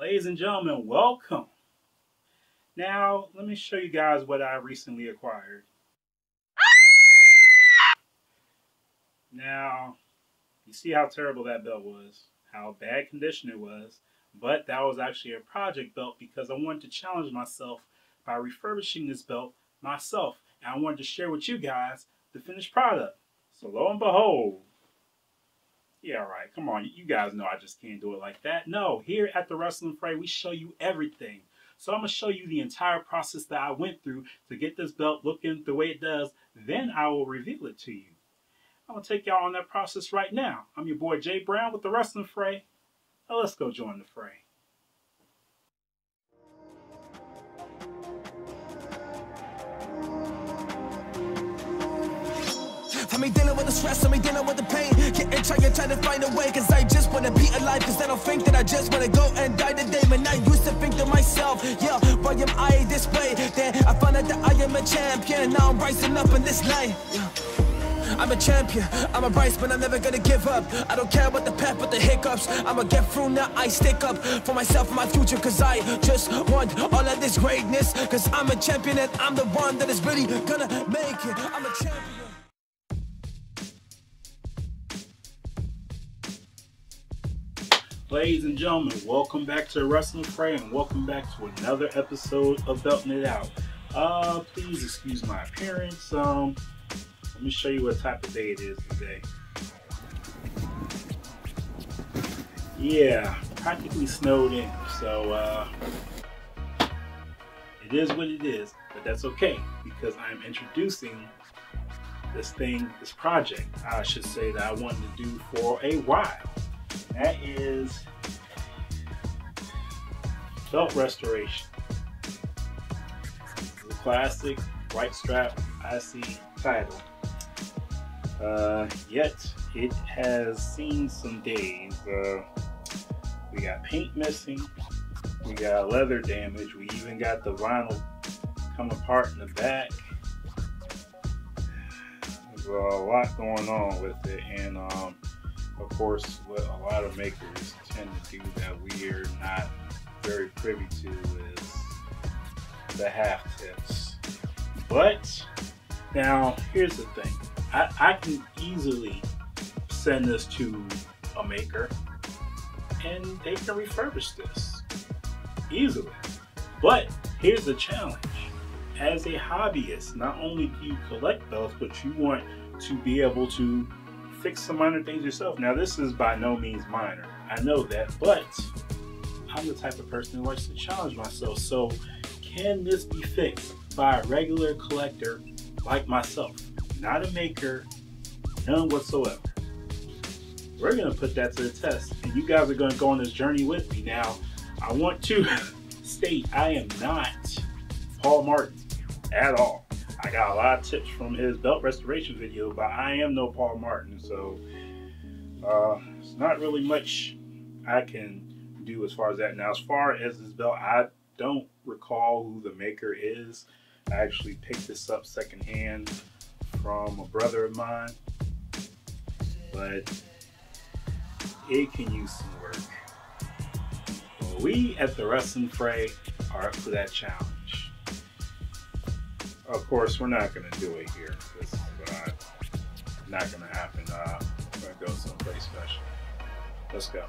Ladies and gentlemen, welcome. Now, let me show you guys what I recently acquired. Now, you see how terrible that belt was, how bad condition it was, but that was actually a project belt because I wanted to challenge myself by refurbishing this belt myself, and I wanted to share with you guys the finished product. So lo and behold, yeah, right, come on, you guys know I just can't do it like that. No, here at the Wrestling Fray, we show you everything. So I'm going to show you the entire process that I went through to get this belt looking the way it does. Then I will reveal it to you. I'm going to take y'all on that process right now. I'm your boy Jay Brown with the Wrestling Fray. Now let's go join the fray. I mean dealing with the stress, I mean dealing with the pain. Getting trying to find a way, cause I just wanna be alive. Cause I don't think that I just wanna go and die today. Man, I used to think to myself, yeah, why am I this way? Then I found out that I am a champion. Now I'm rising up in this light, yeah. I'm a champion, I'm a rise, but I'm never gonna give up. I don't care about the path, but the hiccups. I'ma get through now, I stick up for myself and my future. Cause I just want all of this greatness. Cause I'm a champion and I'm the one that is really gonna make it. I'm a champion. Ladies and gentlemen, welcome back to the Wrestling Fray and welcome back to another episode of Belting It Out. Please excuse my appearance. Let me show you what type of day it is today. Yeah, practically snowed in, so it is what it is, but that's okay because I'm introducing this project, I should say, that I wanted to do for a while. That is belt restoration. The classic white strap IC title. Yet it has seen some days. We got paint missing, we got leather damage, we even got the vinyl come apart in the back. There's a lot going on with it, and of course, what a lot of makers tend to do that we are not very privy to is the half tips. But now, here's the thing. I can easily send this to a maker and they can refurbish this easily. But here's the challenge. As a hobbyist, not only do you collect belts, but you want to be able to fix some minor things yourself. Now, this is by no means minor, I know that, but I'm the type of person who likes to challenge myself. So can this be fixed by a regular collector like myself? Not a maker, none whatsoever. We're going to put that to the test, and you guys are going to go on this journey with me. Now, I want to state I am not Paul Martin at all. I got a lot of tips from his belt restoration video, but I am no Paul Martin, so it's not really much I can do as far as that. Now, as far as this belt, I don't recall who the maker is. I actually picked this up secondhand from a brother of mine, but it can use some work. Well, we at the Wrestling Fray are up for that challenge. Of course, we're not going to do it here. This is not going to happen. We're going to go someplace special. Let's go.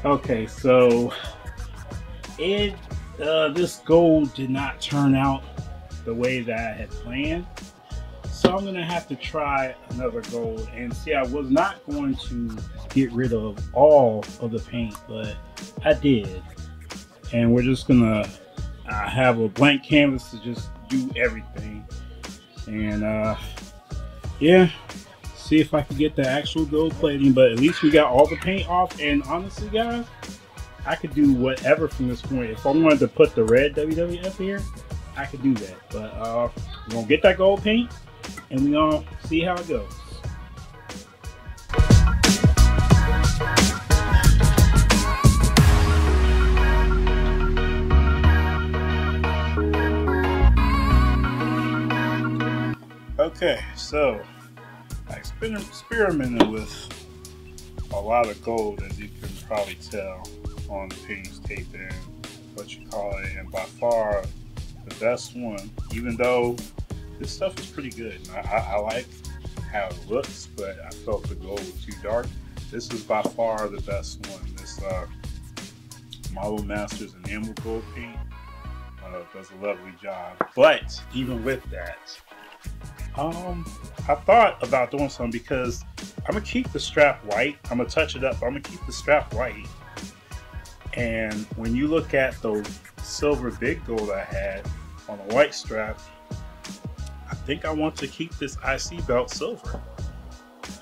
Okay, so this gold did not turn out the way that I had planned. So I'm gonna have to try another gold. And see, I was not going to get rid of all of the paint, but I did. And we're just gonna have a blank canvas to just do everything. And yeah, see if I can get the actual gold plating. But at least we got all the paint off. And honestly, guys, I could do whatever from this point. If I wanted to put the red WWF here, I could do that. But we're gonna get that gold paint and we're gonna see how it goes. Okay, so I've been experimenting with a lot of gold, as you can probably tell on the paintings tape and what you call it, and by far the best one, even though this stuff is pretty good. I like how it looks, but I felt the gold was too dark. This is by far the best one. This Marble Masters Enamel Gold paint does a lovely job. But even with that, I thought about doing something, because I'm gonna keep the strap white. I'm gonna touch it up, but I'm gonna keep the strap white. And when you look at the silver big gold I had on the white strap, I think I want to keep this IC belt silver.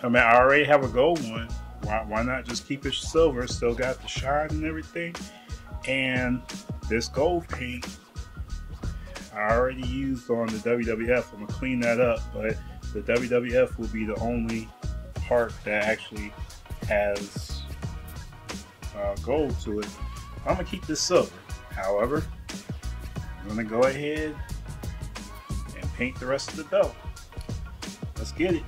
I mean, I already have a gold one. Why not just keep it silver? Still got the shine and everything. And this gold paint I already used on the WWF. I'm gonna clean that up, but the WWF will be the only part that actually has gold to it. I'm gonna keep this silver. However, I'm gonna go ahead and paint the rest of the belt. Let's get it.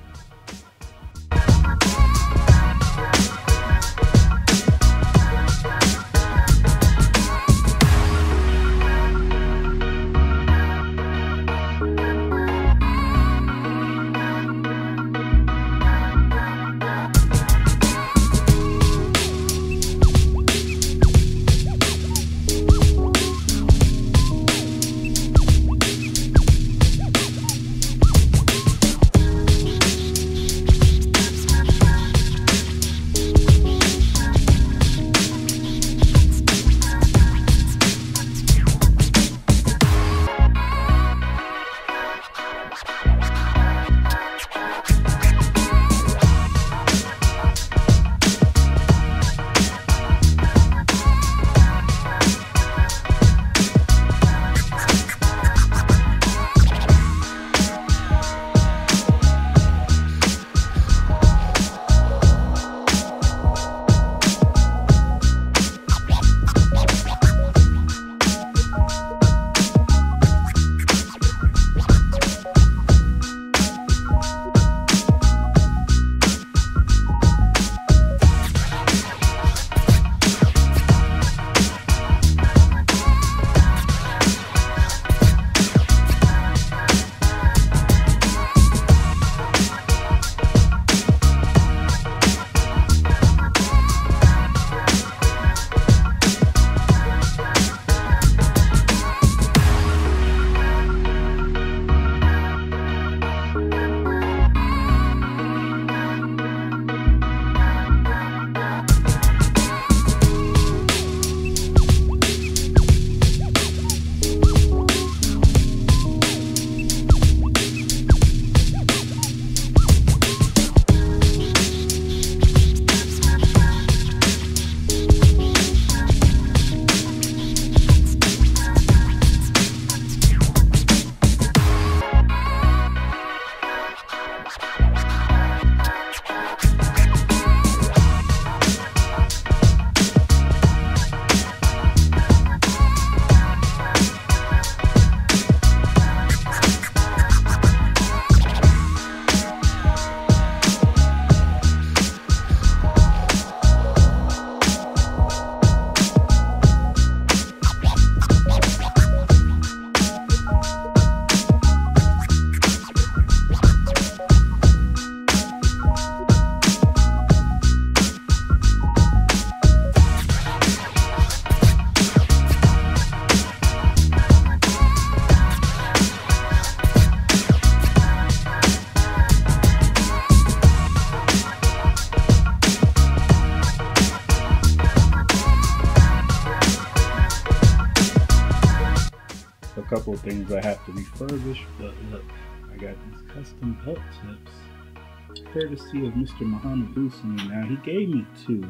couple of things I have to refurbish, but look, I got these custom belt tips, courtesy of Mr. Muhammad Hussein. Now, he gave me two.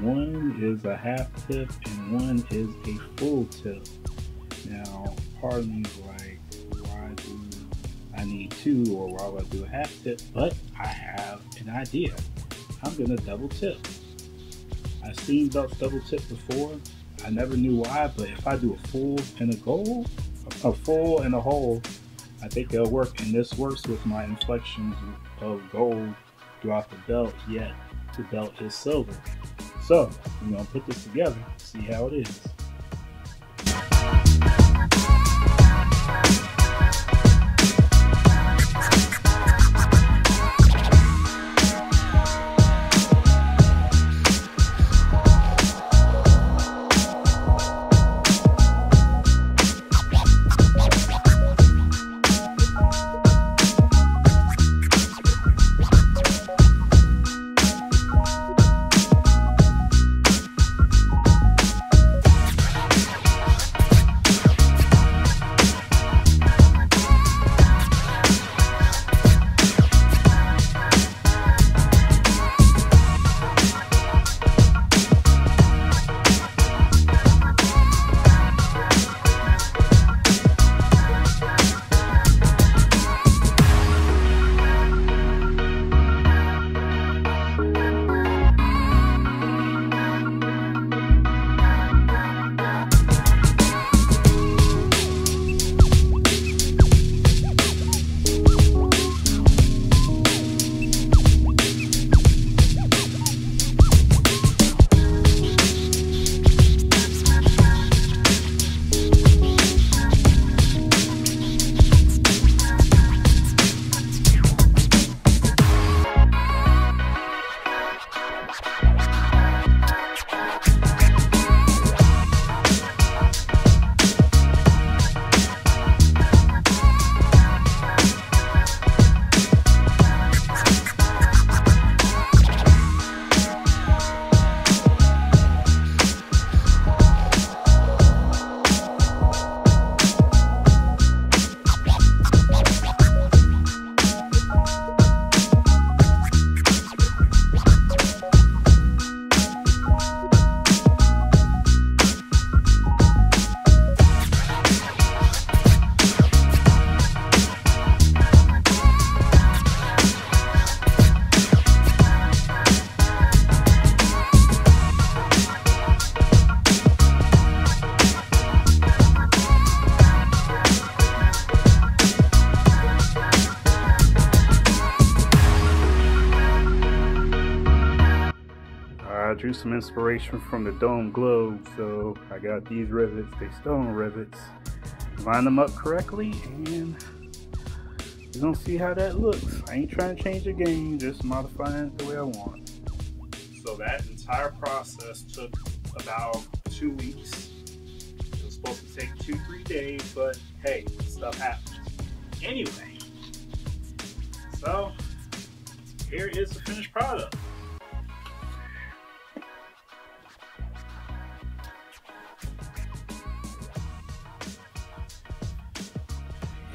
One is a half tip and one is a full tip. Now, part of me is like, why do I need two, or why would I do a half tip? But I have an idea. I'm gonna double tip. I've seen belts double tip before. I never knew why, but if I do a full and a full and a whole, I think it'll work. And this works with my inflections of gold throughout the belt, yet the belt is silver. So we're gonna put this together, see how it is. I drew some inspiration from the dome globe, so I got these rivets, they stone rivets, line them up correctly, and we're gonna see how that looks. I ain't trying to change the game, just modifying it the way I want. So that entire process took about 2 weeks. It was supposed to take 2-3 days, but hey, stuff happens. Anyway, so here is the finished product.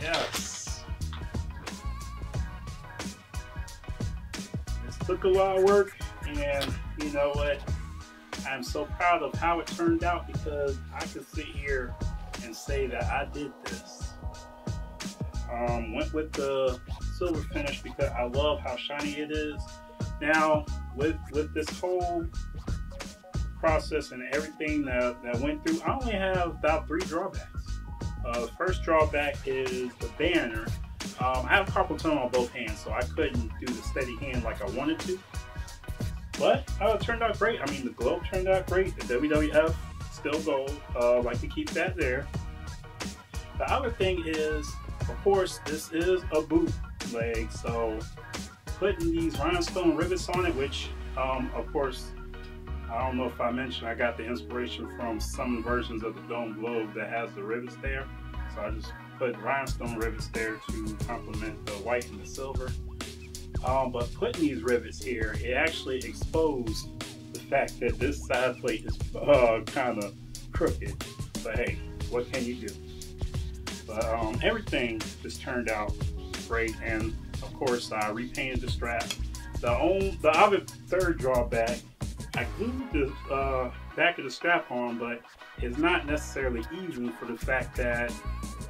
Yes. This took a lot of work, and you know what? I'm so proud of how it turned out because I could sit here and say that I did this. Went with the silver finish because I love how shiny it is. Now, with this whole process and everything that went through, I only have about 3 drawbacks. First drawback is the banner. I have carpal tunnel on both hands, so I couldn't do the steady hand like I wanted to. But it turned out great. I mean, the globe turned out great. The WWF, still gold. Like to keep that there. The other thing is, of course, this is a bootleg, so putting these rhinestone rivets on it, which, of course, I don't know if I mentioned, I got the inspiration from some versions of the dome globe that has the rivets there. So I just put rhinestone rivets there to complement the white and the silver. But putting these rivets here, it actually exposed the fact that this side plate is kind of crooked. But hey, what can you do? But everything just turned out great, and of course I repainted the strap. The other third drawback, I glued the back of the strap on, but it's not necessarily even for the fact that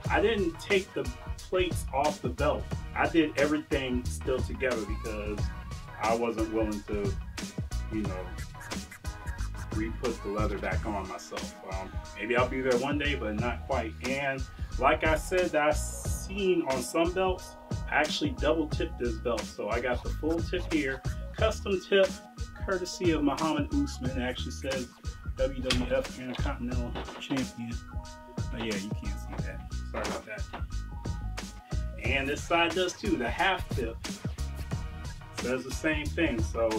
I didn't take the plates off the belt. I did everything still together because I wasn't willing to, you know, re-put the leather back on myself. Maybe I'll be there one day, but not quite. And like I said, I've seen on some belts, I actually double tipped this belt. So I got the full tip here, custom tip, courtesy of Muhammad Usman. It actually says WWF Intercontinental Champion. But yeah, you can't see that. Sorry about that. And this side does too. The half tip says the same thing. So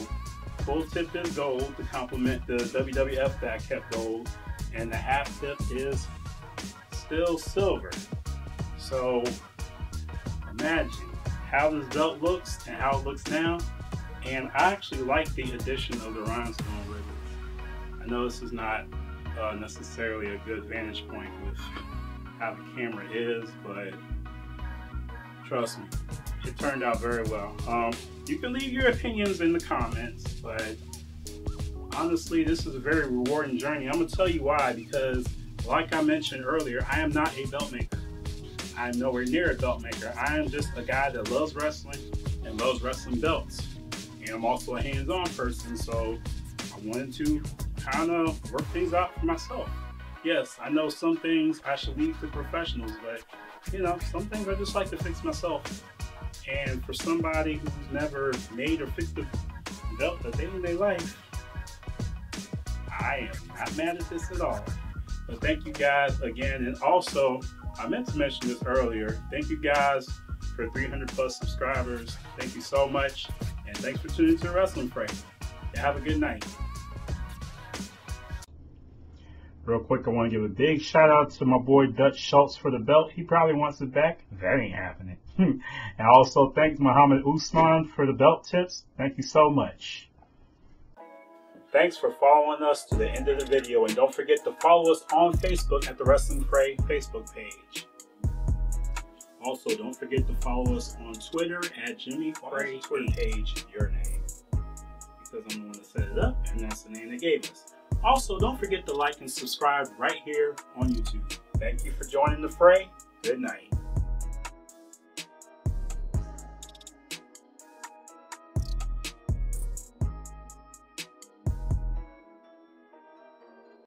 full tip is gold to complement the WWF that I kept gold, and the half tip is still silver. So imagine how this belt looks and how it looks now. And I actually like the addition of the rhinestone rivets. I know this is not necessarily a good vantage point with how the camera is, but trust me, it turned out very well. You can leave your opinions in the comments, but honestly, this is a very rewarding journey. I'm gonna tell you why, because like I mentioned earlier, I am not a belt maker. I'm nowhere near a belt maker. I am just a guy that loves wrestling and loves wrestling belts. And I'm also a hands-on person, so I wanted to kind of work things out for myself. Yes, I know some things I should leave to professionals, but you know, some things I just like to fix myself. And for somebody who's never made or fixed a belt a day in their life, I am not mad at this at all. But thank you guys again. And also, I meant to mention this earlier, thank you guys for 300+ subscribers. Thank you so much. And thanks for tuning to the Wrestling Fray. Have a good night. Real quick, I want to give a big shout out to my boy Dutch Schultz for the belt. He probably wants it back. That ain't happening. And also thanks Muhammad Usman for the belt tips. Thank you so much. Thanks for following us to the end of the video. And don't forget to follow us on Facebook at the Wrestling Fray Facebook page. Also, don't forget to follow us on Twitter at Jimmy Fray Twitter page, your name. Because I'm the one that set it up, and that's the name they gave us. Also, don't forget to like and subscribe right here on YouTube. Thank you for joining the fray. Good night.